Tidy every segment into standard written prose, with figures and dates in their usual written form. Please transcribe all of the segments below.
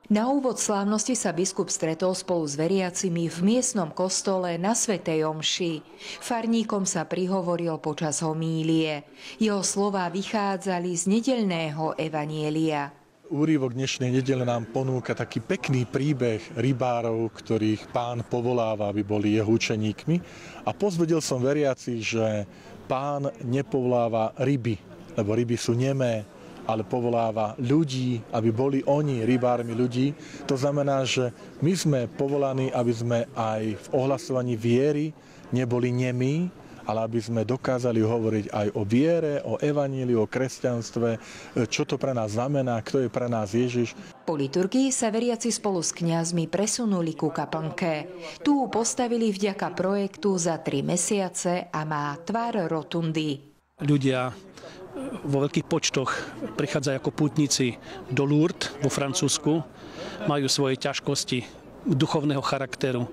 Na úvod slávnosti sa biskup stretol spolu s veriacimi v miestnom kostole na svätej omši. Farníkom sa prihovoril počas homílie. Jeho slová vychádzali z nedeľného evanjelia. Úryvok dnešnej nedele nám ponúka taký pekný príbeh rybárov, ktorých Pán povoláva, aby boli jeho učeníkmi. A pozbudil som veriacich, že Pán nepovoláva ryby, lebo ryby sú nemé, ale povoláva ľudí, aby boli oni rybármi ľudí. To znamená, že my sme povolaní, aby sme aj v ohlasovaní viery neboli nemí, ale aby sme dokázali hovoriť aj o viere, o evaníliu, o kresťanstve, čo to pre nás znamená, kto je pre nás Ježiš. Po liturgii sa veriaci spolu s kňazmi presunuli ku kaplnke. Tu postavili vďaka projektu za 3 mesiace a má tvar rotundy. Ľudia vo veľkých počtoch prichádzajú ako pútnici do Lourdes vo Francúzsku, majú svoje ťažkosti duchovného charakteru,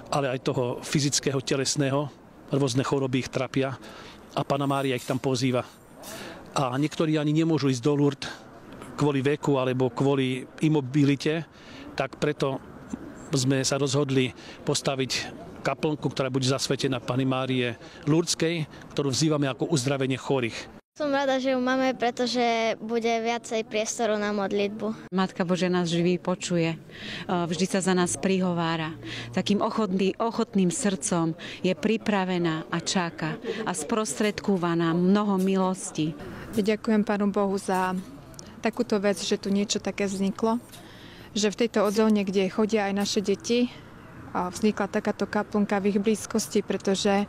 ale aj toho fyzického, telesného, rôzne choroby ich trapia a Panna Mária ich tam pozýva. A niektorí ani nemôžu ísť do Lourdes kvôli veku alebo kvôli imobilite, tak preto sme sa rozhodli postaviť kaplnku, ktorá bude zasvetená Panny Márie Lourdeskej, ktorú vzývame ako uzdravenie chorých. Som rada, že ju máme, pretože bude viacej priestoru na modlitbu. Matka Božia nás vždy počuje, vždy sa za nás prihovára. Takým ochotným srdcom je pripravená a čaká a sprostredkúva nám mnoho milostí. Ďakujem Pánu Bohu za takúto vec, že tu niečo také vzniklo, že v tejto odzóne, kde chodia aj naše deti, vznikla takáto kaplnka v ich blízkosti, pretože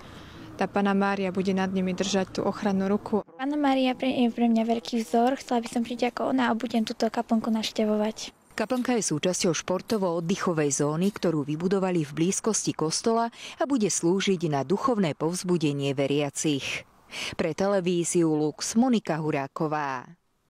tá Panna Mária bude nad nimi držať tú ochrannú ruku. Panna Mária je pre mňa veľký vzor, chcela by som prísť ako ona a budem túto kaplnku navštevovať. Kaplnka je súčasťou športovo-oddychovej zóny, ktorú vybudovali v blízkosti kostola a bude slúžiť na duchovné povzbudenie veriacich. Pre televíziu Lux Monika Huráková.